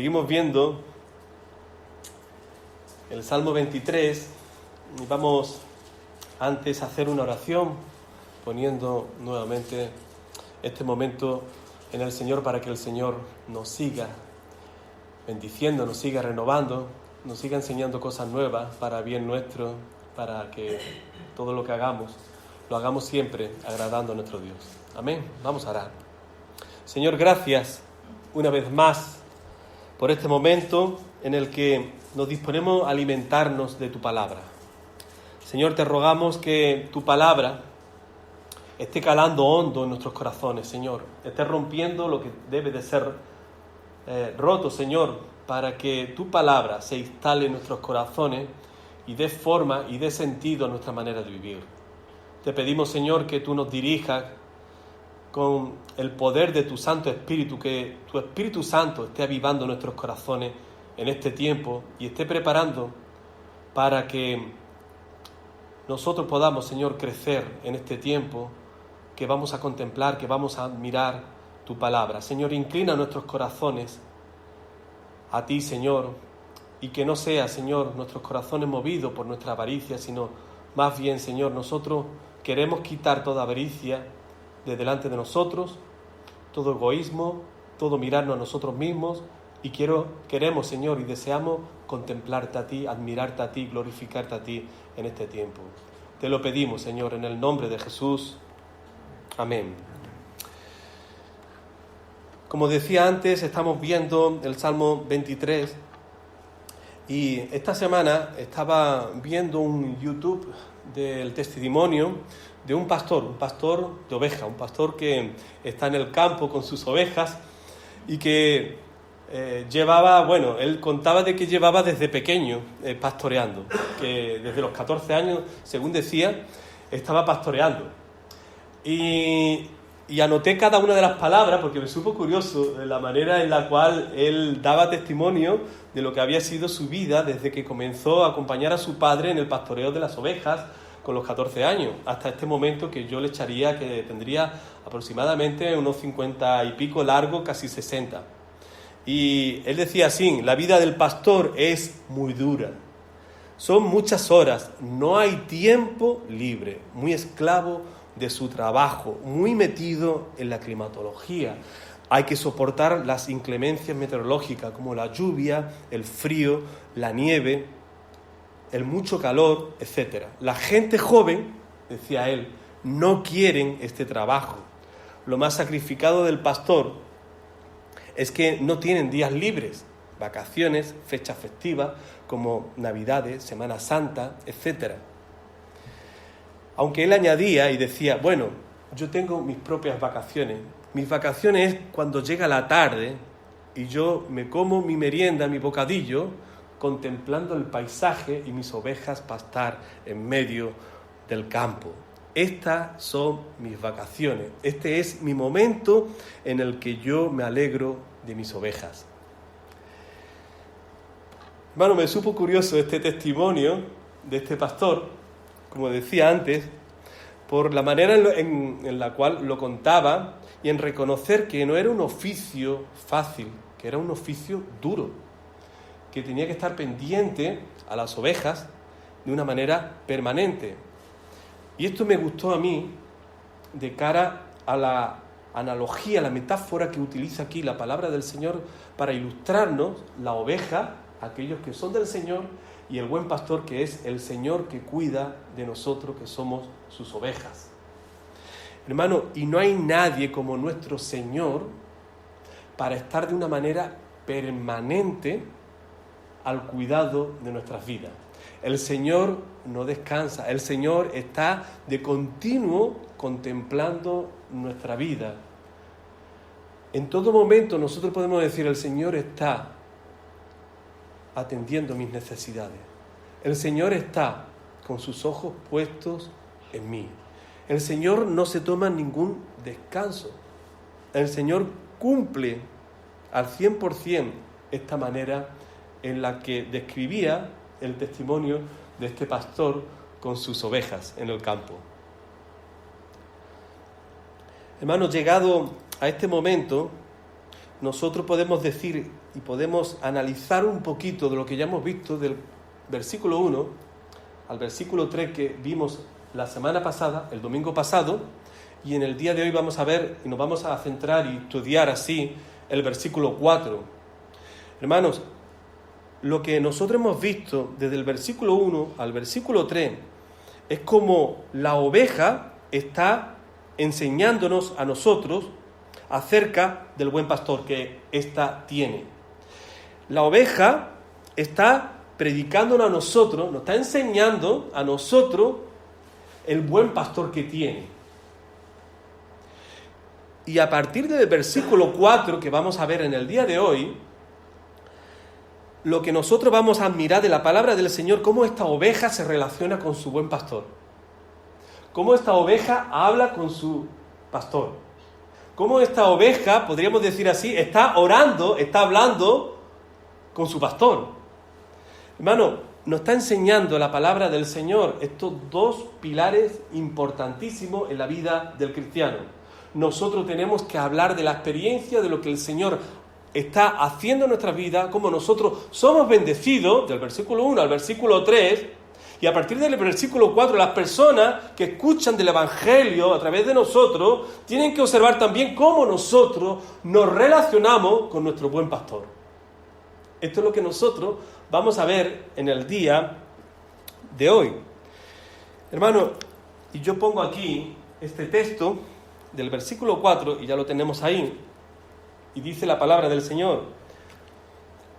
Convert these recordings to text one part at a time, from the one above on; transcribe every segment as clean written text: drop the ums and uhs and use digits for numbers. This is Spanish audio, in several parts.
Seguimos viendo el Salmo 23 y vamos antes a hacer una oración poniendo nuevamente este momento en el Señor para que el Señor nos siga bendiciendo, nos siga renovando, nos siga enseñando cosas nuevas para bien nuestro, para que todo lo que hagamos, lo hagamos siempre agradando a nuestro Dios. Amén. Vamos a orar. Señor, gracias una vez más por este momento en el que nos disponemos a alimentarnos de tu palabra. Señor, te rogamos que tu palabra esté calando hondo en nuestros corazones, Señor. Esté rompiendo lo que debe de ser roto, Señor, para que tu palabra se instale en nuestros corazones y dé forma y dé sentido a nuestra manera de vivir. Te pedimos, Señor, que tú nos dirijas con el poder de tu Santo Espíritu, que tu Espíritu Santo esté avivando nuestros corazones en este tiempo y esté preparando para que nosotros podamos, Señor, crecer en este tiempo que vamos a contemplar, que vamos a admirar tu palabra. Señor, inclina nuestros corazones a ti, Señor, y que no sea, Señor, nuestros corazones movidos por nuestra avaricia, sino más bien, Señor, nosotros queremos quitar toda avaricia de delante de nosotros, todo egoísmo, todo mirarnos a nosotros mismos, y queremos, Señor, y deseamos contemplarte a ti, admirarte a ti, glorificarte a ti en este tiempo. Te lo pedimos, Señor, en el nombre de Jesús. Amén. Como decía antes, estamos viendo el Salmo 23 y esta semana estaba viendo un YouTube del testimonio de un pastor de ovejas, un pastor que está en el campo con sus ovejas y que él contaba de que llevaba desde pequeño pastoreando, que desde los 14 años, según decía, estaba pastoreando. Y anoté cada una de las palabras porque me supo curioso de la manera en la cual él daba testimonio de lo que había sido su vida desde que comenzó a acompañar a su padre en el pastoreo de las ovejas con los 14 años, hasta este momento que yo le echaría que tendría aproximadamente unos 50 y pico largo, casi 60. Y él decía así: la vida del pastor es muy dura, son muchas horas, no hay tiempo libre, muy esclavo de su trabajo, muy metido en la climatología. Hay que soportar las inclemencias meteorológicas como la lluvia, el frío, la nieve, el mucho calor, etc. La gente joven, decía él, no quieren este trabajo. Lo más sacrificado del pastor es que no tienen días libres, vacaciones, fechas festivas como Navidades, Semana Santa, etc. Aunque él añadía y decía, bueno, yo tengo mis propias vacaciones. Mis vacaciones es cuando llega la tarde y yo me como mi merienda, mi bocadillo, contemplando el paisaje y mis ovejas pastar en medio del campo. Estas son mis vacaciones. Este es mi momento en el que yo me alegro de mis ovejas. Hermano, me supo curioso este testimonio de este pastor, como decía antes, por la manera en la cual lo contaba y en reconocer que no era un oficio fácil, que era un oficio duro, que tenía que estar pendiente a las ovejas de una manera permanente. Y esto me gustó a mí de cara a la analogía, la metáfora que utiliza aquí la palabra del Señor para ilustrarnos la oveja, aquellos que son del Señor, y el buen pastor, que es el Señor que cuida de nosotros, que somos sus ovejas. Hermano, y no hay nadie como nuestro Señor para estar de una manera permanente al cuidado de nuestras vidas. El Señor no descansa, el Señor está de continuo contemplando nuestra vida. En todo momento nosotros podemos decir, el Señor está atendiendo mis necesidades. El Señor está con sus ojos puestos en mí. El Señor no se toma ningún descanso. El Señor cumple al 100% esta manera en la que describía el testimonio de este pastor con sus ovejas en el campo. Hermanos, llegado a este momento, nosotros podemos decir y podemos analizar un poquito de lo que ya hemos visto del versículo 1 al versículo 3 que vimos la semana pasada, el domingo pasado, y en el día de hoy vamos a ver y nos vamos a centrar y estudiar así el versículo 4. Hermanos, lo que nosotros hemos visto desde el versículo 1 al versículo 3 es como la oveja está enseñándonos a nosotros acerca del buen pastor que ésta tiene. La oveja está predicándonos a nosotros, nos está enseñando a nosotros el buen pastor que tiene. Y a partir del versículo 4 que vamos a ver en el día de hoy, lo que nosotros vamos a admirar de la palabra del Señor, cómo esta oveja se relaciona con su buen pastor. Cómo esta oveja habla con su pastor. Cómo esta oveja, podríamos decir así, está orando, está hablando con su pastor. Hermano, nos está enseñando la palabra del Señor estos dos pilares importantísimos en la vida del cristiano. Nosotros tenemos que hablar de la experiencia de lo que el Señor está haciendo en nuestra vida, cómo nosotros somos bendecidos, del versículo 1 al versículo 3, y a partir del versículo 4, las personas que escuchan del Evangelio a través de nosotros, tienen que observar también cómo nosotros nos relacionamos con nuestro buen pastor. Esto es lo que nosotros vamos a ver en el día de hoy. Hermano, y yo pongo aquí este texto del versículo 4, y ya lo tenemos ahí, y dice la palabra del Señor: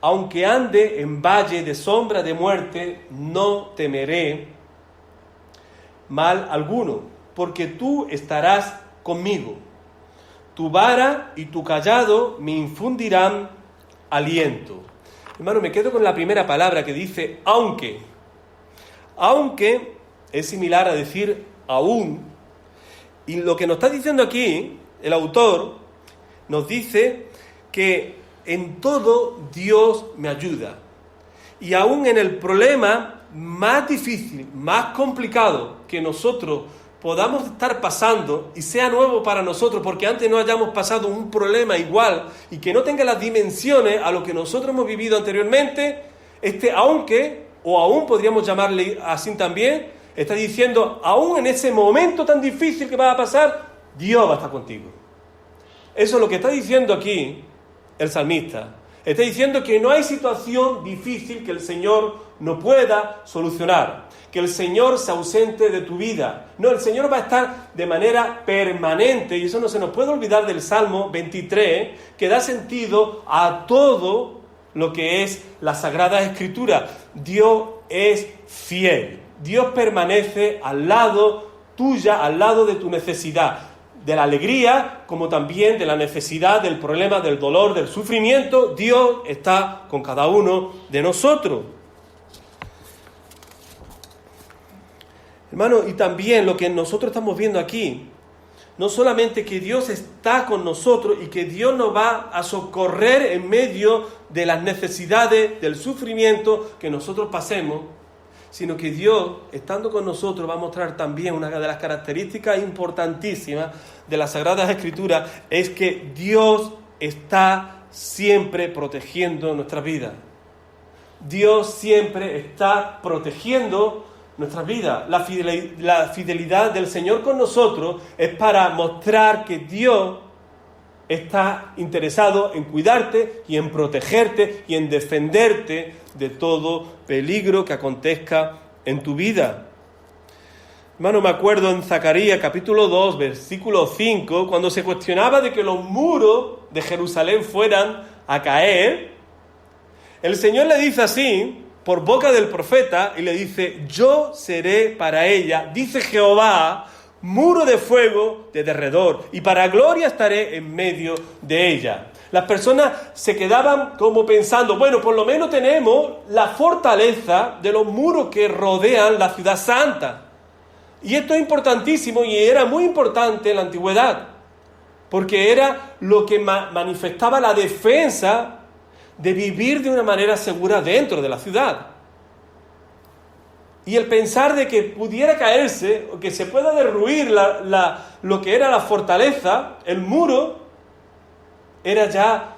aunque ande en valle de sombra de muerte, no temeré mal alguno, porque tú estarás conmigo. Tu vara y tu cayado me infundirán aliento. Hermano, me quedo con la primera palabra que dice aunque. Aunque es similar a decir aún. Y lo que nos está diciendo aquí el autor nos dice que en todo Dios me ayuda. Y aún en el problema más difícil, más complicado que nosotros podamos estar pasando y sea nuevo para nosotros, porque antes no hayamos pasado un problema igual y que no tenga las dimensiones a lo que nosotros hemos vivido anteriormente, aunque, o aún podríamos llamarle así también, está diciendo, aún en ese momento tan difícil que va a pasar, Dios va a estar contigo. Eso es lo que está diciendo aquí el salmista. Está diciendo que no hay situación difícil que el Señor no pueda solucionar, que el Señor se ausente de tu vida. No, el Señor va a estar de manera permanente, y eso no se nos puede olvidar del Salmo 23, que da sentido a todo lo que es la Sagrada Escritura. Dios es fiel. Dios permanece al lado tuya, al lado de tu necesidad, de la alegría, como también de la necesidad, del problema, del dolor, del sufrimiento. Dios está con cada uno de nosotros. Hermano, y también lo que nosotros estamos viendo aquí, no solamente que Dios está con nosotros y que Dios nos va a socorrer en medio de las necesidades, del sufrimiento que nosotros pasemos, sino que Dios, estando con nosotros, va a mostrar también una de las características importantísimas de las Sagradas Escrituras, es que Dios está siempre protegiendo nuestras vidas. Dios siempre está protegiendo nuestras vidas. La fidelidad del Señor con nosotros es para mostrar que Dios está interesado en cuidarte y en protegerte y en defenderte de todo peligro que acontezca en tu vida. Hermano, me acuerdo en Zacarías capítulo 2, versículo 5, cuando se cuestionaba de que los muros de Jerusalén fueran a caer, el Señor le dice así, por boca del profeta, y le dice: yo seré para ella, dice Jehová, muro de fuego de derredor, y para gloria estaré en medio de ella. Las personas se quedaban como pensando, bueno, por lo menos tenemos la fortaleza de los muros que rodean la ciudad santa. Y esto es importantísimo, y era muy importante en la antigüedad, porque era lo que manifestaba la defensa de vivir de una manera segura dentro de la ciudad. Y el pensar de que pudiera caerse, o que se pueda derruir lo que era la fortaleza, el muro, era ya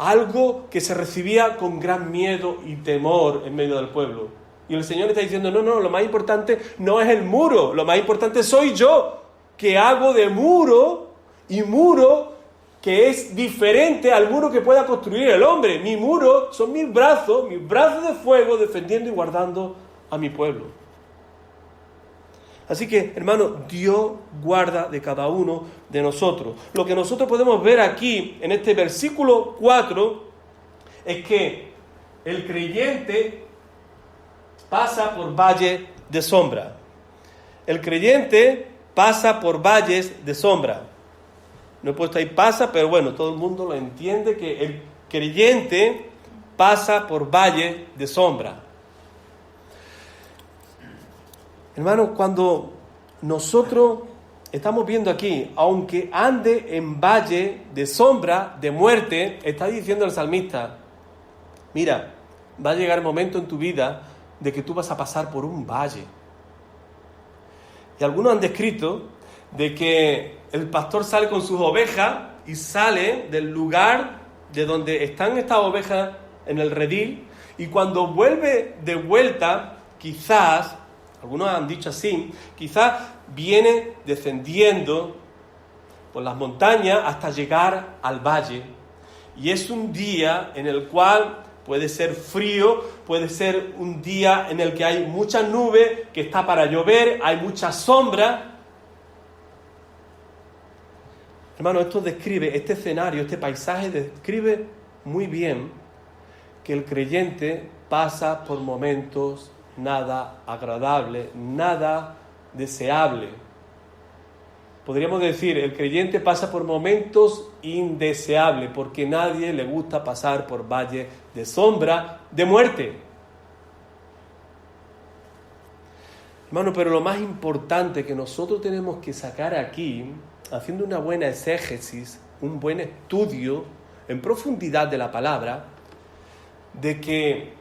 algo que se recibía con gran miedo y temor en medio del pueblo. Y el Señor está diciendo, no, lo más importante no es el muro, lo más importante soy yo, que hago de muro, y muro que es diferente al muro que pueda construir el hombre. Mi muro son mis brazos de fuego defendiendo y guardando a mi pueblo. Así que, hermano, Dios guarda de cada uno de nosotros. Lo que nosotros podemos ver aquí, en este versículo 4, es que el creyente pasa por valles de sombra. El creyente pasa por valles de sombra. No he puesto ahí pasa, pero bueno, todo el mundo lo entiende, que el creyente pasa por valles de sombra. Hermano, cuando nosotros estamos viendo aquí, aunque ande en valle de sombra, de muerte, está diciendo el salmista, mira, va a llegar el momento en tu vida de que tú vas a pasar por un valle. Y algunos han descrito de que el pastor sale con sus ovejas y sale del lugar de donde están estas ovejas en el redil, y cuando vuelve de vuelta, quizás, algunos han dicho así, quizás viene descendiendo por las montañas hasta llegar al valle. Y es un día en el cual puede ser frío, puede ser un día en el que hay muchas nubes, que está para llover, hay mucha sombra. Hermano, esto describe, este escenario, este paisaje describe muy bien que el creyente pasa por momentos nada agradable, nada deseable. Podríamos decir, el creyente pasa por momentos indeseables, porque nadie le gusta pasar por valles de sombra, de muerte. Hermano, pero lo más importante que nosotros tenemos que sacar aquí, haciendo una buena exégesis, un buen estudio en profundidad de la palabra, de que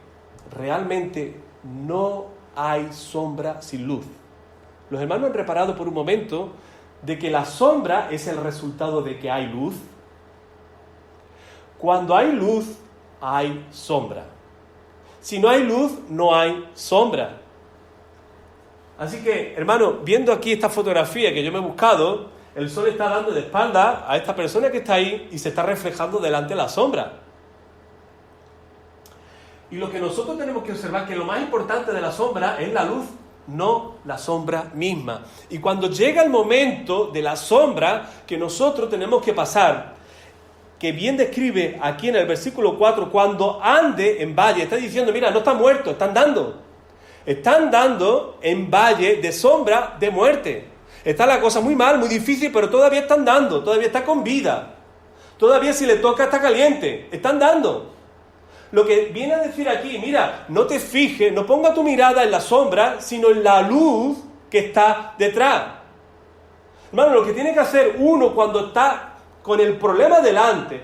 realmente no hay sombra sin luz. Los hermanos han reparado por un momento de que la sombra es el resultado de que hay luz. Cuando hay luz, hay sombra. Si no hay luz, no hay sombra. Así que, hermano, viendo aquí esta fotografía que yo me he buscado, el sol está dando de espalda a esta persona que está ahí y se está reflejando delante de la sombra. Y lo que nosotros tenemos que observar es que lo más importante de la sombra es la luz, no la sombra misma. Y cuando llega el momento de la sombra que nosotros tenemos que pasar, que bien describe aquí en el versículo 4, cuando ande en valle, está diciendo, mira, no está muerto, está andando. Está andando en valle de sombra de muerte. Está la cosa muy mal, muy difícil, pero todavía está andando, todavía está con vida. Todavía si le toca está caliente, está andando. Lo que viene a decir aquí, mira, no te fijes, no ponga tu mirada en la sombra, sino en la luz que está detrás. Hermano, lo que tiene que hacer uno cuando está con el problema delante,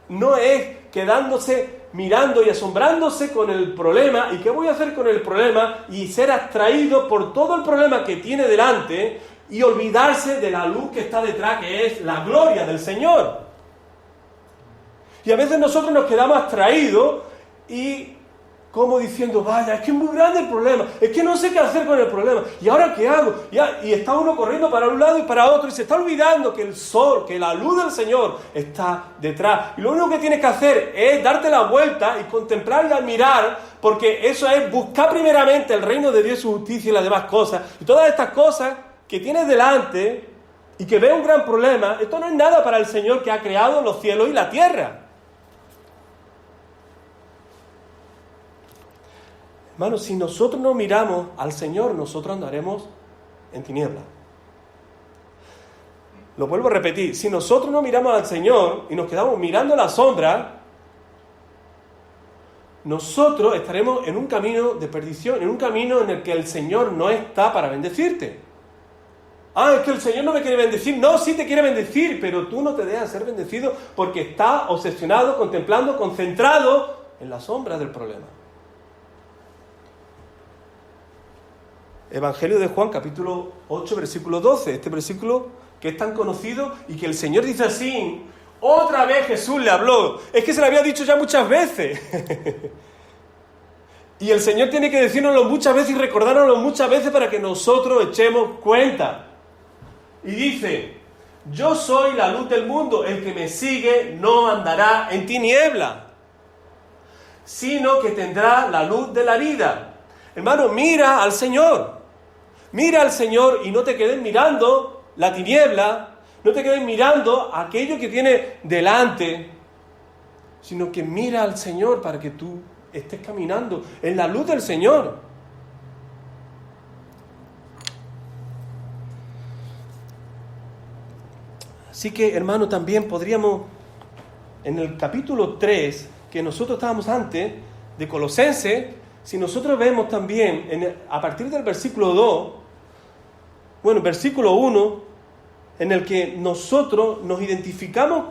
no es quedándose mirando y asombrándose con el problema, ¿y qué voy a hacer con el problema? Y ser abstraído por todo el problema que tiene delante y olvidarse de la luz que está detrás, que es la gloria del Señor. Y a veces nosotros nos quedamos abstraídos y como diciendo, vaya, es que es muy grande el problema, es que no sé qué hacer con el problema, ¿y ahora qué hago? Y está uno corriendo para un lado y para otro y se está olvidando que el sol, que la luz del Señor está detrás. Y lo único que tienes que hacer es darte la vuelta y contemplar y admirar, porque eso es buscar primeramente el reino de Dios y su justicia y las demás cosas. Y todas estas cosas que tienes delante y que ves un gran problema, esto no es nada para el Señor que ha creado los cielos y la tierra. Hermanos, si nosotros no miramos al Señor, nosotros andaremos en tinieblas. Lo vuelvo a repetir, si nosotros no miramos al Señor y nos quedamos mirando la sombra, nosotros estaremos en un camino de perdición, en un camino en el que el Señor no está para bendecirte. Es que el Señor no me quiere bendecir. No, sí te quiere bendecir, pero tú no te dejas ser bendecido porque estás obsesionado, contemplando, concentrado en la sombra del problema. Evangelio de Juan, capítulo 8, versículo 12. Este versículo que es tan conocido y que el Señor dice así, Otra vez Jesús le habló. Es que se lo había dicho ya muchas veces. Y el Señor tiene que decírnoslo muchas veces y recordárnoslo muchas veces para que nosotros echemos cuenta. Y dice: yo soy la luz del mundo, el que me sigue no andará en tiniebla, sino que tendrá la luz de la vida. Hermano, mira al Señor y no te quedes mirando la tiniebla, no te quedes mirando aquello que tiene delante, sino que mira al Señor para que tú estés caminando en la luz del Señor. Así que, hermano, también podríamos, en el capítulo 3, que nosotros estábamos antes, de Colosenses, si nosotros vemos también, a partir del versículo 2, versículo 1, en el que nosotros nos identificamos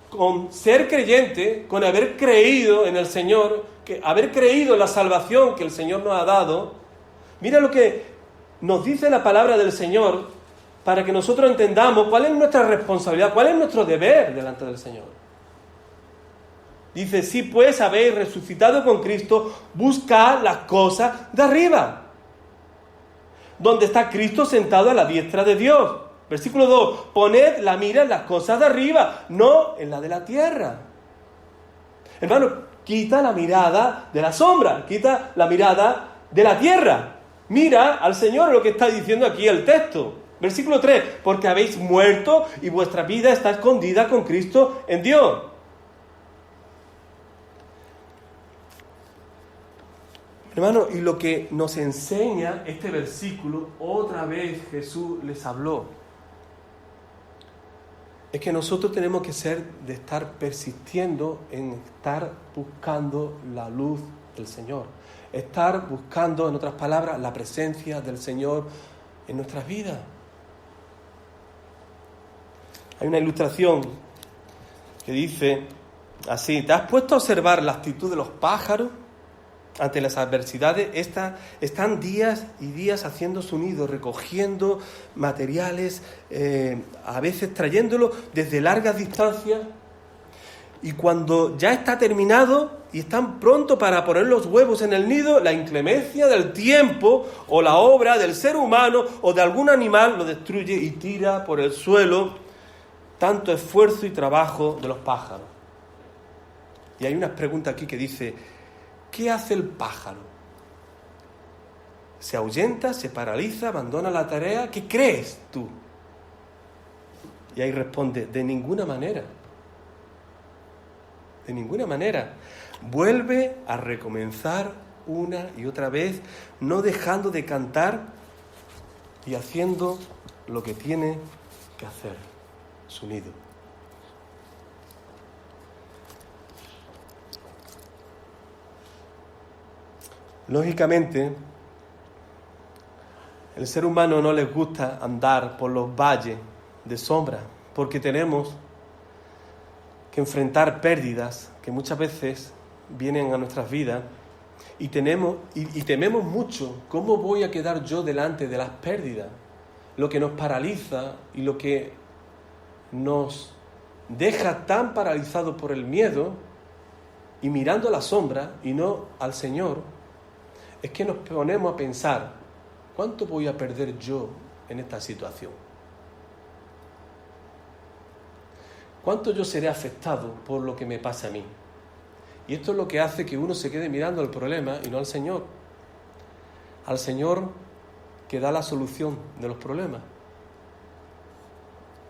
con ser creyente, con haber creído en el Señor, haber creído en la salvación que el Señor nos ha dado. Mira lo que nos dice la palabra del Señor para que nosotros entendamos cuál es nuestra responsabilidad, cuál es nuestro deber delante del Señor. Dice: si pues habéis resucitado con Cristo, buscad las cosas de arriba, donde está Cristo sentado a la diestra de Dios. Versículo 2, poned la mira en las cosas de arriba, no en la de la tierra. Hermano, quita la mirada de la sombra, quita la mirada de la tierra. Mira al Señor, lo que está diciendo aquí el texto. Versículo 3, porque habéis muerto y vuestra vida está escondida con Cristo en Dios. Hermano, y lo que nos enseña este versículo, otra vez Jesús les habló, es que nosotros tenemos que ser de estar persistiendo en estar buscando la luz del Señor. Estar buscando, en otras palabras, la presencia del Señor en nuestras vidas. Hay una ilustración que dice así: ¿te has puesto a observar la actitud de los pájaros ante las adversidades? Están días y días haciendo su nido, recogiendo materiales, a veces trayéndolo desde largas distancias, y cuando ya está terminado y están pronto para poner los huevos en el nido, la inclemencia del tiempo o la obra del ser humano o de algún animal lo destruye y tira por el suelo tanto esfuerzo y trabajo de los pájaros. Y hay una pregunta aquí que dice: ¿qué hace el pájaro? ¿Se ahuyenta, se paraliza, abandona la tarea? ¿Qué crees tú? Y ahí responde: de ninguna manera. De ninguna manera. Vuelve a recomenzar una y otra vez, no dejando de cantar y haciendo lo que tiene que hacer, su nido. Lógicamente, el ser humano no les gusta andar por los valles de sombra, porque tenemos que enfrentar pérdidas que muchas veces vienen a nuestras vidas y tememos mucho. ¿Cómo voy a quedar yo delante de las pérdidas? Lo que nos paraliza y lo que nos deja tan paralizados por el miedo y mirando a la sombra y no al Señor, es que nos ponemos a pensar: ¿cuánto voy a perder yo en esta situación? ¿Cuánto yo seré afectado por lo que me pasa a mí? Y esto es lo que hace que uno se quede mirando el problema y no al Señor. Al Señor, que da la solución de los problemas.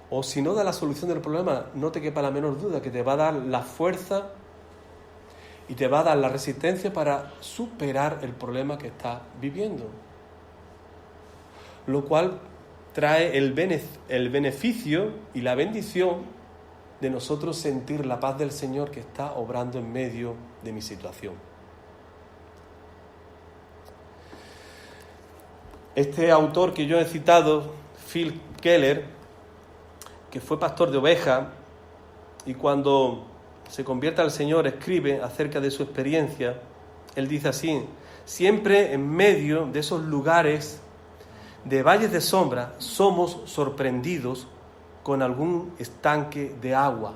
O si no da la solución del problema, no te quepa la menor duda que te va a dar la fuerza y te va a dar la resistencia para superar el problema que estás viviendo. Lo cual trae el beneficio y la bendición de nosotros sentir la paz del Señor que está obrando en medio de mi situación. Este autor que yo he citado, Phil Keller, que fue pastor de ovejas y cuando se convierte al Señor escribe acerca de su experiencia. Él dice así: siempre en medio de esos lugares de valles de sombra somos sorprendidos con algún estanque de agua.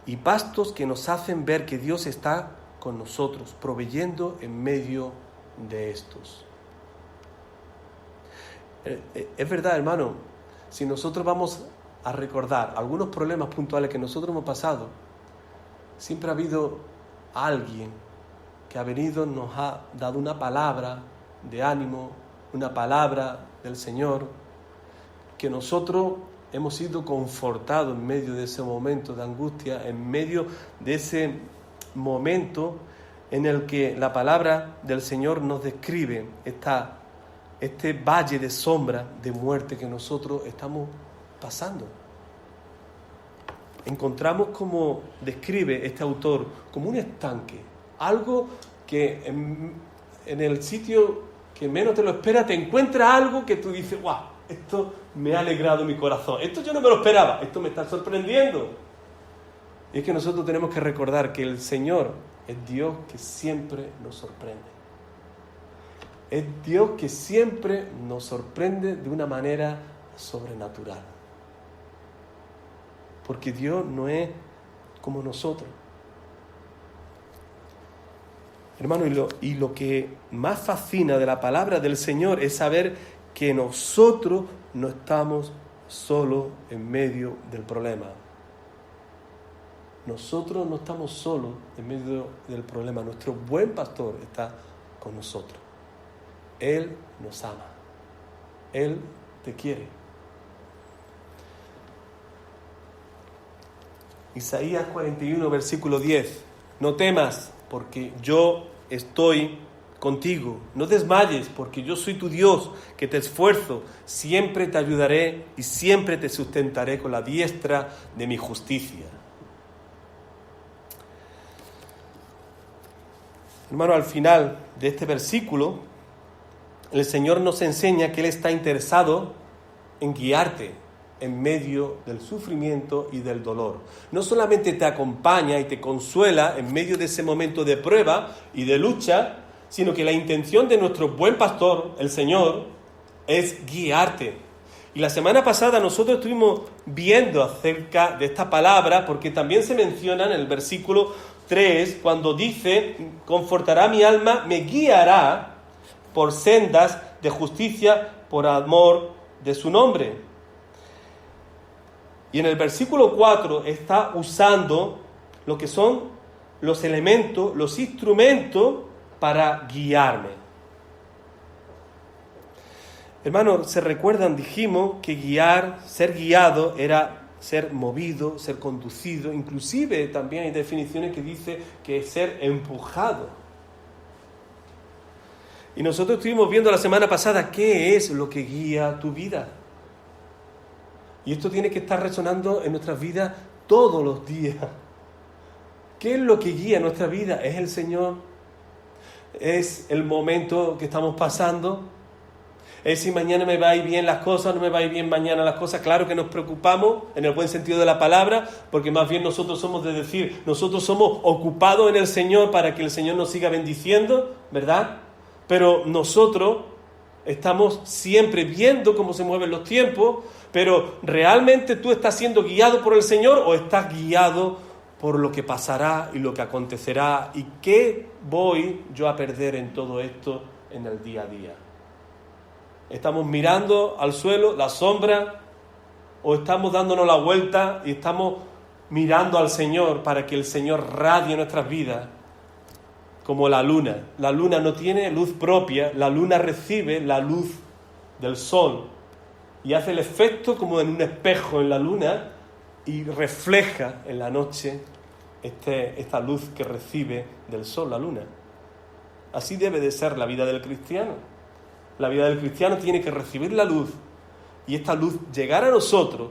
y pastos que nos hacen ver que Dios está con nosotros, proveyendo en medio de estos. Es verdad, hermano, si nosotros vamos a recordar algunos problemas puntuales que nosotros hemos pasado, siempre ha habido alguien que ha venido, nos ha dado una palabra de ánimo, una palabra del Señor, que nosotros hemos sido confortados en medio de ese momento de angustia, en medio de ese momento en el que la palabra del Señor nos describe este valle de sombra, de muerte que nosotros estamos pasando. Encontramos, como describe este autor, como un estanque, algo que en el sitio que menos te lo espera te encuentra algo que tú dices, ¡guau! Esto me ha alegrado mi corazón, esto yo no me lo esperaba, esto me está sorprendiendo. Y es que nosotros tenemos que recordar que el Señor es Dios que siempre nos sorprende. Es Dios que siempre nos sorprende de una manera sobrenatural. Porque Dios no es como nosotros. Hermano, y lo que más fascina de la palabra del Señor es saber que nosotros no estamos solos en medio del problema. Nosotros no estamos solos en medio del problema. Nuestro buen pastor está con nosotros. Él nos ama. Él te quiere. Isaías 41, versículo 10. No temas, porque yo estoy contigo. No desmayes, porque yo soy tu Dios, que te esfuerzo. Siempre te ayudaré y siempre te sustentaré con la diestra de mi justicia. Hermano, al final de este versículo, el Señor nos enseña que Él está interesado en guiarte en medio del sufrimiento y del dolor. No solamente te acompaña y te consuela en medio de ese momento de prueba y de lucha, sino que la intención de nuestro buen pastor, el Señor, es guiarte. Y la semana pasada nosotros estuvimos viendo acerca de esta palabra, porque también se menciona en el versículo 3, cuando dice, confortará mi alma, me guiará por sendas de justicia, por amor de su nombre. Y en el versículo 4 está usando lo que son los elementos, los instrumentos para guiarme. Hermanos, ¿se recuerdan? Dijimos que guiar, ser guiado, era ser movido, ser conducido. Inclusive también hay definiciones que dice que es ser empujado. Y nosotros estuvimos viendo la semana pasada qué es lo que guía tu vida. Y esto tiene que estar resonando en nuestras vidas todos los días. ¿Qué es lo que guía nuestra vida? ¿Es el Señor? ¿Es el momento que estamos pasando? ¿Es si mañana me va a ir bien las cosas, no me va a ir bien mañana las cosas? Claro que nos preocupamos en el buen sentido de la palabra, porque más bien nosotros somos de decir, nosotros somos ocupados en el Señor para que el Señor nos siga bendiciendo, ¿verdad? Pero nosotros estamos siempre viendo cómo se mueven los tiempos, pero ¿realmente tú estás siendo guiado por el Señor o estás guiado por lo que pasará y lo que acontecerá? ¿Y qué voy yo a perder en todo esto en el día a día? ¿Estamos mirando al suelo, la sombra, o estamos dándonos la vuelta y estamos mirando al Señor para que el Señor radie nuestras vidas como la luna? La luna no tiene luz propia, la luna recibe la luz del sol y hace el efecto como en un espejo en la luna y refleja en la noche esta luz que recibe del sol, la luna. Así debe de ser la vida del cristiano. La vida del cristiano tiene que recibir la luz y esta luz llegar a nosotros,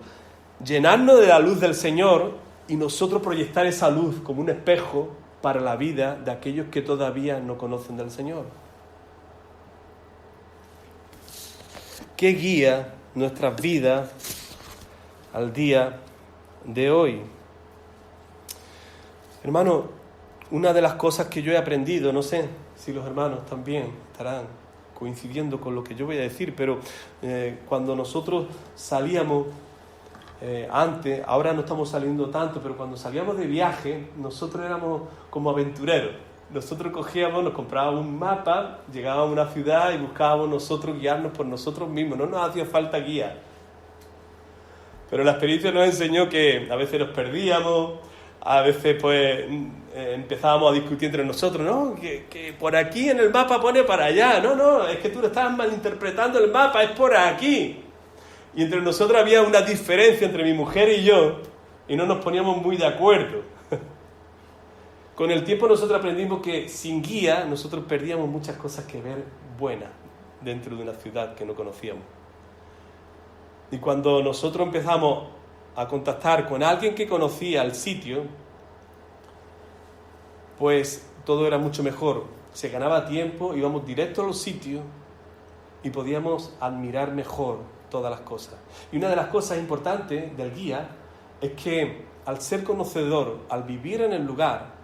llenarnos de la luz del Señor y nosotros proyectar esa luz como un espejo para la vida de aquellos que todavía no conocen del Señor. ¿Qué guía nuestras vidas al día de hoy? Hermano, una de las cosas que yo he aprendido, no sé si los hermanos también estarán coincidiendo con lo que yo voy a decir, pero cuando nosotros salíamos antes, ahora no estamos saliendo tanto, pero cuando salíamos de viaje, nosotros éramos como aventureros. Nosotros cogíamos, nos comprábamos un mapa, llegábamos a una ciudad y buscábamos nosotros guiarnos por nosotros mismos. No nos hacía falta guía. Pero la experiencia nos enseñó que a veces nos perdíamos, a veces pues empezábamos a discutir entre nosotros, ¿no? Que por aquí en el mapa pone para allá. No, es que tú lo estás malinterpretando el mapa, es por aquí. Y entre nosotros había una diferencia entre mi mujer y yo, y no nos poníamos muy de acuerdo. Con el tiempo nosotros aprendimos que sin guía nosotros perdíamos muchas cosas que ver buenas dentro de una ciudad que no conocíamos. Y cuando nosotros empezamos a contactar con alguien que conocía el sitio, pues todo era mucho mejor. Se ganaba tiempo, íbamos directo a los sitios y podíamos admirar mejor todas las cosas. Y una de las cosas importantes del guía es que al ser conocedor, al vivir en el lugar,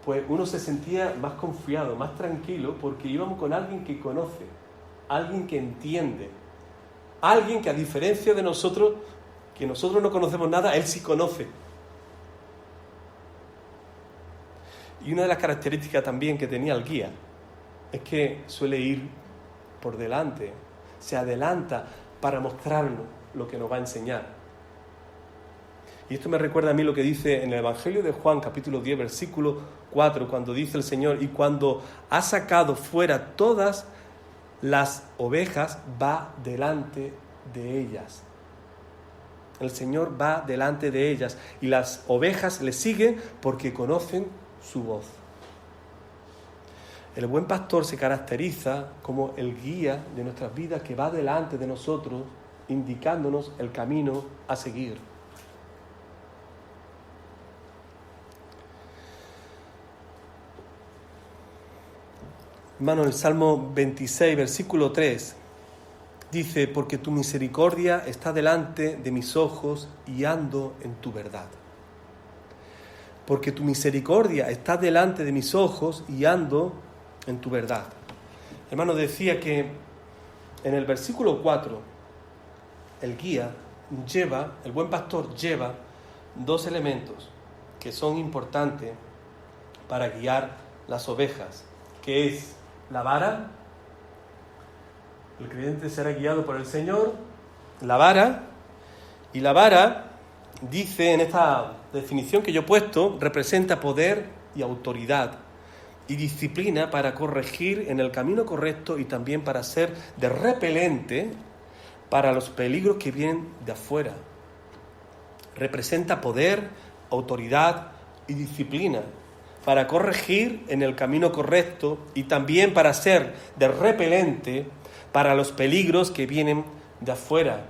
pues uno se sentía más confiado, más tranquilo, porque íbamos con alguien que conoce, alguien que entiende, alguien que a diferencia de nosotros, que nosotros no conocemos nada, él sí conoce. Y una de las características también que tenía el guía es que suele ir por delante, se adelanta para mostrarnos lo que nos va a enseñar. Y esto me recuerda a mí lo que dice en el Evangelio de Juan, capítulo 10, versículo 4, cuando dice el Señor: y cuando ha sacado fuera todas las ovejas, va delante de ellas. El Señor va delante de ellas y las ovejas le siguen porque conocen su voz. El buen pastor se caracteriza como el guía de nuestras vidas que va delante de nosotros, indicándonos el camino a seguir. Hermano, el Salmo 26, versículo 3, dice: porque tu misericordia está delante de mis ojos y ando en tu verdad. Porque tu misericordia está delante de mis ojos y ando en tu verdad. Hermano, decía que en el versículo 4, el guía lleva, el buen pastor lleva dos elementos que son importantes para guiar las ovejas, que es la vara. El creyente será guiado por el Señor, la vara, y la vara, dice en esta definición que yo he puesto, representa poder y autoridad y disciplina para corregir en el camino correcto y también para ser de repelente para los peligros que vienen de afuera. Representa poder, autoridad y disciplina para corregir en el camino correcto y también para ser de repelente para los peligros que vienen de afuera.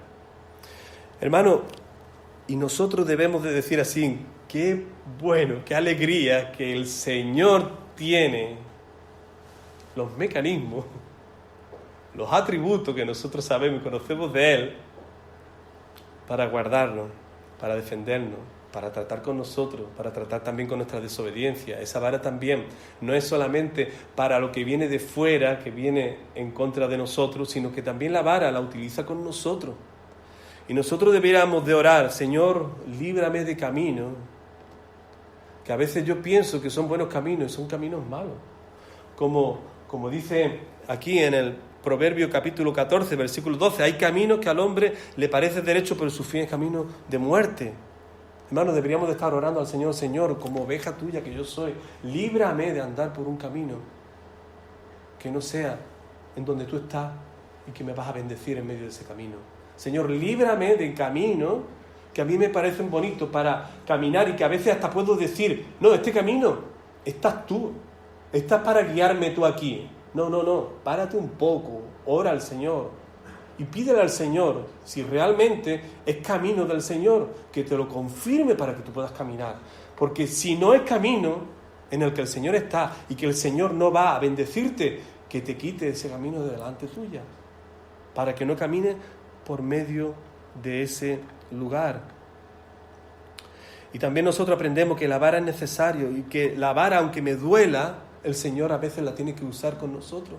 Hermano, y nosotros debemos de decir así: qué bueno, qué alegría que el Señor tiene los mecanismos, los atributos que nosotros sabemos y conocemos de Él para guardarnos, para defendernos, para tratar con nosotros, para tratar también con nuestra desobediencia. Esa vara también no es solamente para lo que viene de fuera, que viene en contra de nosotros, sino que también la vara la utiliza con nosotros. Y nosotros deberíamos de orar: Señor, líbrame de caminos, que a veces yo pienso que son buenos caminos y son caminos malos. Como dice aquí en el Proverbio capítulo 14, versículo 12, hay caminos que al hombre le parece derecho, pero su fin es camino de muerte. Hermanos, deberíamos de estar orando al Señor: Señor, como oveja tuya que yo soy, líbrame de andar por un camino que no sea en donde tú estás y que me vas a bendecir en medio de ese camino. Señor, líbrame de caminos que a mí me parecen bonitos para caminar y que a veces hasta puedo decir: no, este camino, estás tú, estás para guiarme tú aquí. No, párate un poco, ora al Señor y pídele al Señor, si realmente es camino del Señor, que te lo confirme para que tú puedas caminar. Porque si no es camino en el que el Señor está y que el Señor no va a bendecirte, que te quite ese camino de delante tuya, para que no camines por medio de ese lugar. Y también nosotros aprendemos que la vara es necesario y que la vara, aunque me duela, el Señor a veces la tiene que usar con nosotros.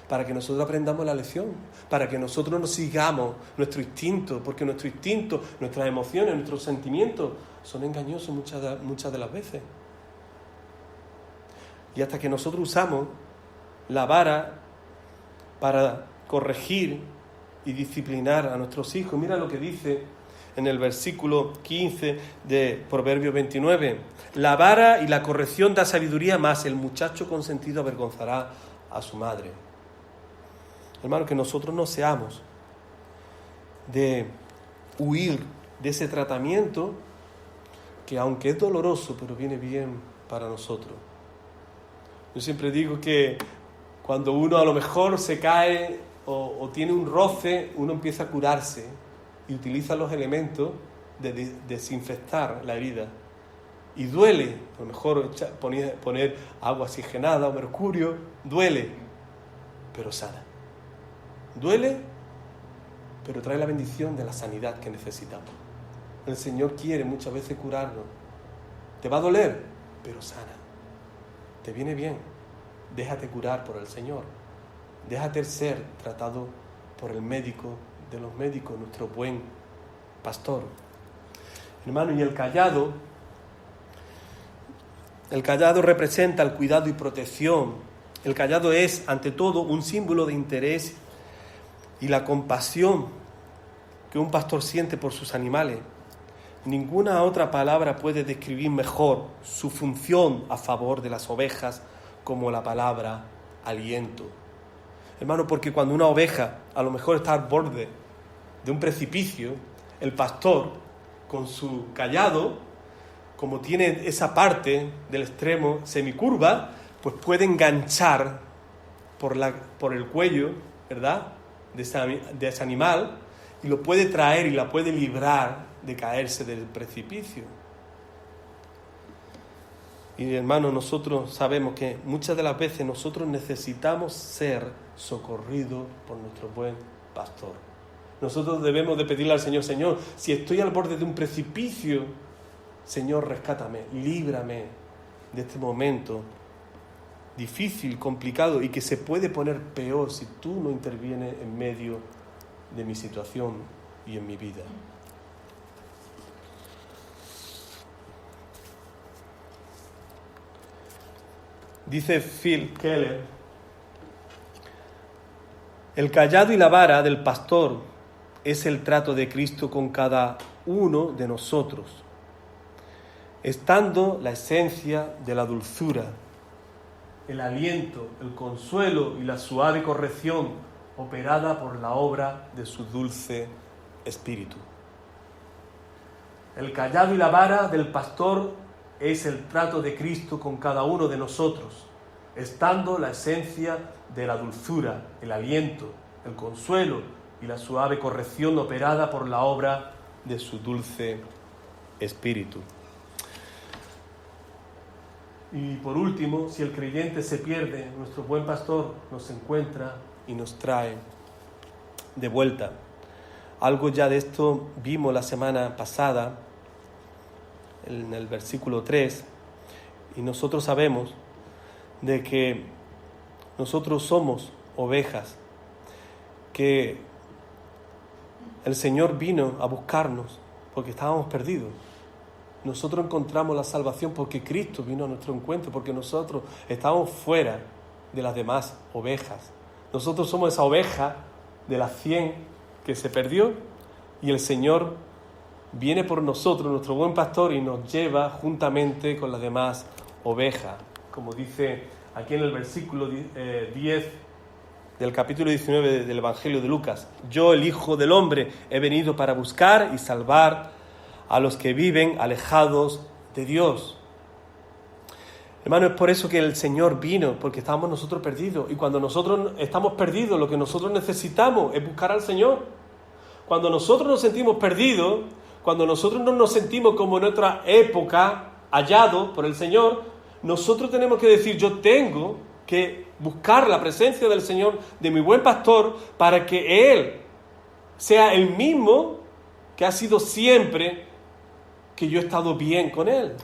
para que nosotros aprendamos la lección, para que nosotros no sigamos nuestro instinto, porque nuestro instinto, nuestras emociones, nuestros sentimientos son engañosos muchas de las veces. Y hasta que nosotros usamos la vara para corregir y disciplinar a nuestros hijos. Mira lo que dice en el versículo 15 de Proverbios 29. La vara y la corrección da sabiduría, más el muchacho consentido avergonzará a su madre. Hermano, que nosotros no seamos de huir de ese tratamiento que, aunque es doloroso, pero viene bien para nosotros. Yo siempre digo que cuando uno a lo mejor se cae o tiene un roce, uno empieza a curarse y utiliza los elementos de desinfectar la herida. Y duele, a lo mejor poner agua oxigenada o mercurio, duele, pero sana. Duele, pero trae la bendición de la sanidad que necesitamos. El Señor quiere muchas veces curarnos. Te va a doler, pero sana. Te viene bien. Déjate curar por el Señor. Déjate ser tratado por el médico de los médicos, nuestro buen pastor. Hermano, y el cayado representa el cuidado y protección. El cayado es, ante todo, un símbolo de interés y la compasión que un pastor siente por sus animales. Ninguna otra palabra puede describir mejor su función a favor de las ovejas como la palabra aliento. Hermano, porque cuando una oveja a lo mejor está al borde de un precipicio, el pastor con su cayado, como tiene esa parte del extremo semicurva, pues puede enganchar por el cuello, ¿verdad?, de ese animal, y lo puede traer y la puede librar de caerse del precipicio. Y hermano, nosotros sabemos que muchas de las veces nosotros necesitamos ser socorridos por nuestro buen pastor. Nosotros debemos de pedirle al Señor: Señor, si estoy al borde de un precipicio, Señor, rescátame, líbrame de este momento difícil, complicado y que se puede poner peor si tú no intervienes en medio de mi situación y en mi vida. Dice Phil Keller: el cayado y la vara del pastor es el trato de Cristo con cada uno de nosotros, estando la esencia de la dulzura, el aliento, el consuelo y la suave corrección operada por la obra de su dulce espíritu. El cayado y la vara del pastor es el trato de Cristo con cada uno de nosotros, estando la esencia de la dulzura, el aliento, el consuelo y la suave corrección operada por la obra de su dulce espíritu. Y por último, si el creyente se pierde, nuestro buen pastor nos encuentra y nos trae de vuelta. Algo ya de esto vimos la semana pasada en el versículo 3, y nosotros sabemos de que nosotros somos ovejas, que el Señor vino a buscarnos porque estábamos perdidos. Nosotros encontramos la salvación porque Cristo vino a nuestro encuentro, porque nosotros estábamos fuera de las demás ovejas. Nosotros somos esa oveja de las 100 que se perdió, y el Señor viene por nosotros, nuestro buen pastor, y nos lleva juntamente con las demás ovejas. Como dice aquí en el versículo 10 del capítulo 19 del Evangelio de Lucas: yo, el Hijo del Hombre, he venido para buscar y salvar a los que viven alejados de Dios. Hermano, es por eso que el Señor vino, porque estábamos nosotros perdidos. Y cuando nosotros estamos perdidos, lo que nosotros necesitamos es buscar al Señor. Cuando nosotros nos sentimos perdidos, cuando nosotros no nos sentimos como en otra época, hallados por el Señor, nosotros tenemos que decir: yo tengo que buscar la presencia del Señor, de mi buen pastor, para que Él sea el mismo que ha sido siempre que yo he estado bien con Él.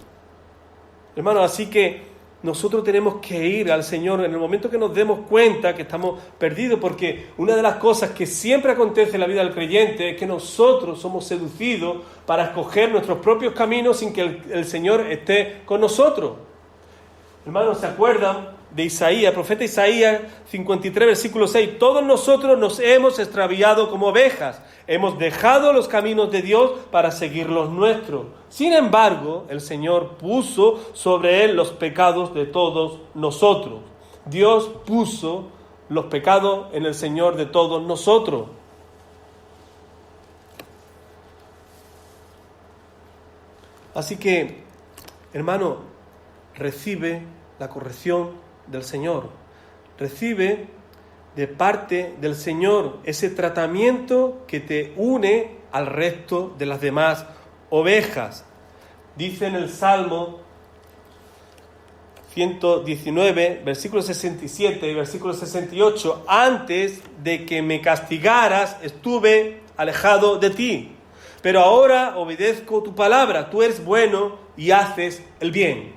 Hermano, así que nosotros tenemos que ir al Señor en el momento que nos demos cuenta que estamos perdidos, porque una de las cosas que siempre acontece en la vida del creyente es que nosotros somos seducidos para escoger nuestros propios caminos sin que el Señor esté con nosotros. Hermanos, ¿se acuerdan de Isaías, el profeta Isaías 53, versículo 6? Todos nosotros nos hemos extraviado como ovejas, hemos dejado los caminos de Dios para seguir los nuestros. Sin embargo, el Señor puso sobre él los pecados de todos nosotros. Dios puso los pecados en el Señor de todos nosotros. Así que, hermano, recibe la corrección del Señor. Recibe de parte del Señor ese tratamiento que te une al resto de las demás ovejas. Dice en el Salmo 119, versículo 67 y versículo 68, antes de que me castigaras estuve alejado de ti, pero ahora obedezco tu palabra, tú eres bueno y haces el bien.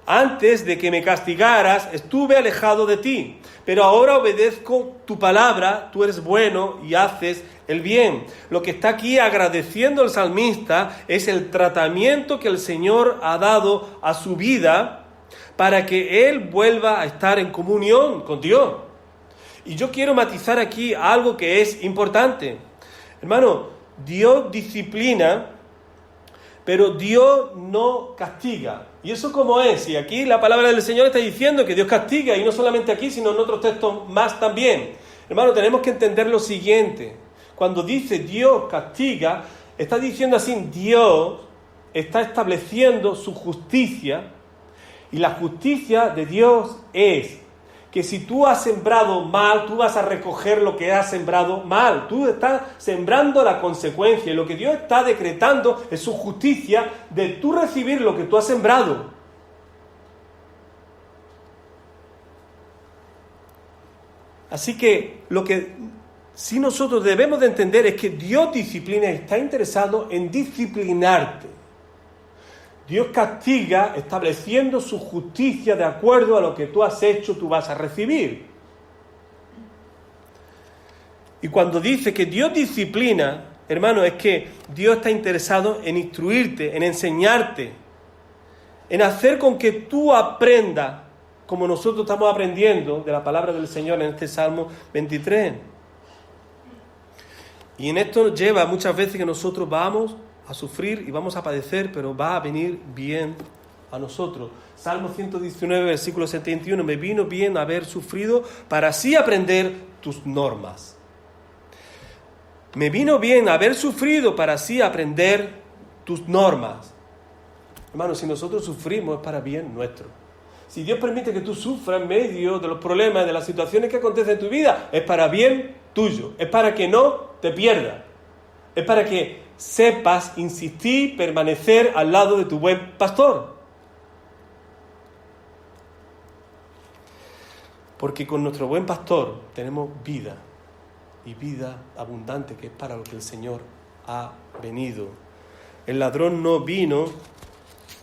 Antes de que me castigaras estuve alejado de ti, pero ahora obedezco tu palabra, tú eres bueno y haces el bien. Lo que está aquí agradeciendo el salmista es el tratamiento que el Señor ha dado a su vida para que él vuelva a estar en comunión con Dios. Y yo quiero matizar aquí algo que es importante. Hermano, Dios disciplina, pero Dios no castiga. ¿Y eso cómo es? Y aquí la palabra del Señor está diciendo que Dios castiga, y no solamente aquí, sino en otros textos más también. Hermano, tenemos que entender lo siguiente. Cuando dice Dios castiga, está diciendo así, Dios está estableciendo su justicia, y la justicia de Dios es que si tú has sembrado mal, tú vas a recoger lo que has sembrado mal. Tú estás sembrando la consecuencia. Y lo que Dios está decretando es su justicia de tú recibir lo que tú has sembrado. Así que lo que sí nosotros debemos de entender es que Dios disciplina y está interesado en disciplinarte. Dios castiga estableciendo su justicia de acuerdo a lo que tú has hecho, tú vas a recibir. Y cuando dice que Dios disciplina, hermano, es que Dios está interesado en instruirte, en enseñarte, en hacer con que tú aprendas, como nosotros estamos aprendiendo de la palabra del Señor en este Salmo 23. Y en esto nos lleva muchas veces que nosotros vamos a sufrir y vamos a padecer, pero va a venir bien a nosotros. Salmo 119, versículo 71, me vino bien haber sufrido para así aprender tus normas. Me vino bien haber sufrido para así aprender tus normas. Hermano, si nosotros sufrimos es para bien nuestro. Si Dios permite que tú sufras en medio de los problemas, de las situaciones que acontecen en tu vida, es para bien tuyo, es para que no te pierdas, es para que sepas insistir, permanecer al lado de tu buen pastor. Porque con nuestro buen pastor tenemos vida, y vida abundante, que es para lo que el Señor ha venido. El ladrón no vino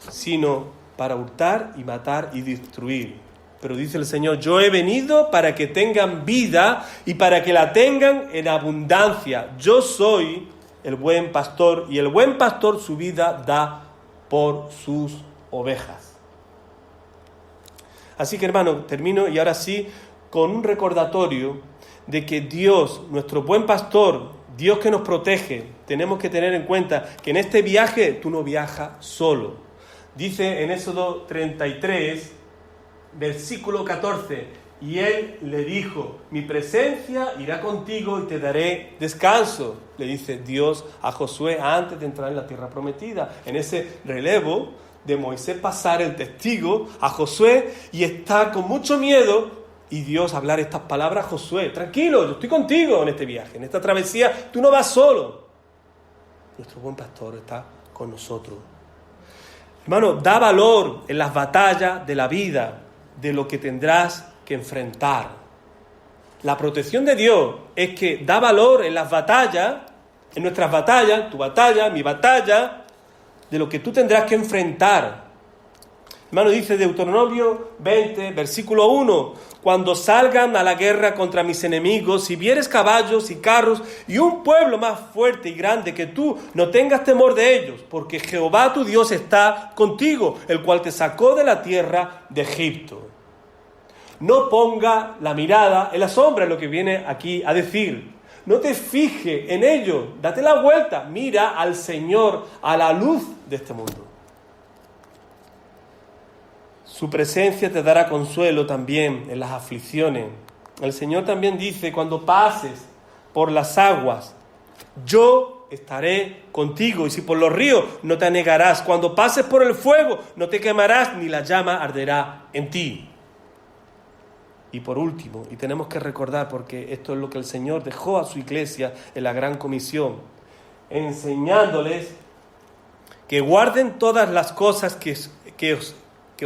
sino para hurtar y matar y destruir. Pero dice el Señor, yo he venido para que tengan vida y para que la tengan en abundancia. Yo soy el buen pastor, y el buen pastor su vida da por sus ovejas. Así que, hermano, termino y ahora sí con un recordatorio de que Dios, nuestro buen pastor, Dios que nos protege, tenemos que tener en cuenta que en este viaje tú no viajas solo. Dice en Éxodo 33, versículo 14, y él le dijo, mi presencia irá contigo y te daré descanso, le dice Dios a Josué antes de entrar en la tierra prometida. En ese relevo de Moisés pasar el testigo a Josué, y está con mucho miedo, y Dios hablar estas palabras a Josué, tranquilo, yo estoy contigo en este viaje, en esta travesía, tú no vas solo. Nuestro buen pastor está con nosotros. Hermano, da valor en las batallas de la vida, de lo que tendrás que enfrentar. La protección de Dios es que da valor en las batallas, en nuestras batallas, tu batalla, mi batalla, de lo que tú tendrás que enfrentar. Hermano, dice Deuteronomio 20, versículo 1, cuando salgan a la guerra contra mis enemigos, si vieres caballos y carros y un pueblo más fuerte y grande que tú, no tengas temor de ellos, porque Jehová tu Dios está contigo, el cual te sacó de la tierra de Egipto. No ponga la mirada en la sombra, es lo que viene aquí a decir. No te fijes en ello, date la vuelta, mira al Señor, a la luz de este mundo. Su presencia te dará consuelo también en las aflicciones. El Señor también dice, cuando pases por las aguas, yo estaré contigo. Y si por los ríos, no te anegarás. Cuando pases por el fuego, no te quemarás, ni la llama arderá en ti. Y por último, y tenemos que recordar, porque esto es lo que el Señor dejó a su iglesia en la gran comisión, enseñándoles que guarden todas las cosas que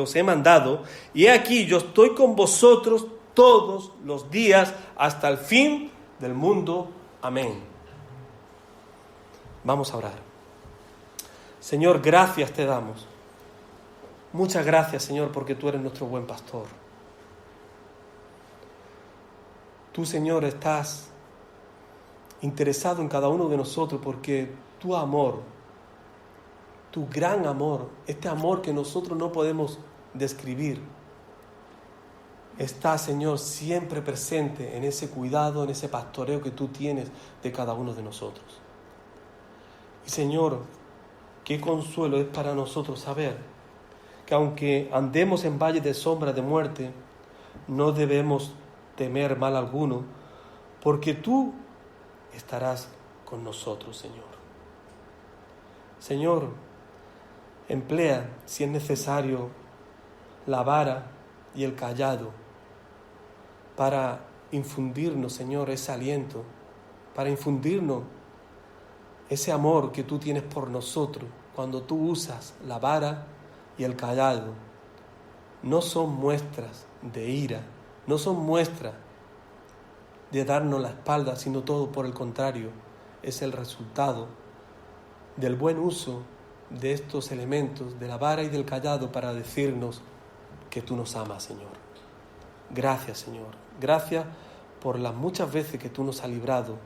os he mandado, y he aquí, yo estoy con vosotros todos los días hasta el fin del mundo. Amén. Vamos a orar. Señor, gracias te damos. Muchas gracias, Señor, porque tú eres nuestro buen pastor. Tú, Señor, estás interesado en cada uno de nosotros porque tu amor, tu gran amor, este amor que nosotros no podemos describir, está, Señor, siempre presente en ese cuidado, en ese pastoreo que tú tienes de cada uno de nosotros. Y, Señor, qué consuelo es para nosotros saber que aunque andemos en valle de sombra de muerte, no debemos temer mal alguno, porque tú estarás con nosotros, Señor. Señor, emplea, si es necesario, la vara y el cayado para infundirnos, Señor, ese aliento, para infundirnos ese amor que tú tienes por nosotros. Cuando tú usas la vara y el cayado, no son muestras de ira, no son muestras de darnos la espalda, sino todo por el contrario, es el resultado del buen uso de estos elementos, de la vara y del cayado, para decirnos que tú nos amas, Señor. Gracias, Señor. Gracias por las muchas veces que tú nos has librado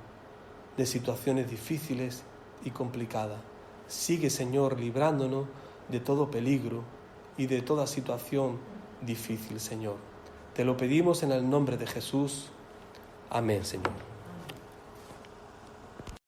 de situaciones difíciles y complicadas. Sigue, Señor, librándonos de todo peligro y de toda situación difícil, Señor. Te lo pedimos en el nombre de Jesús. Amén, Señor.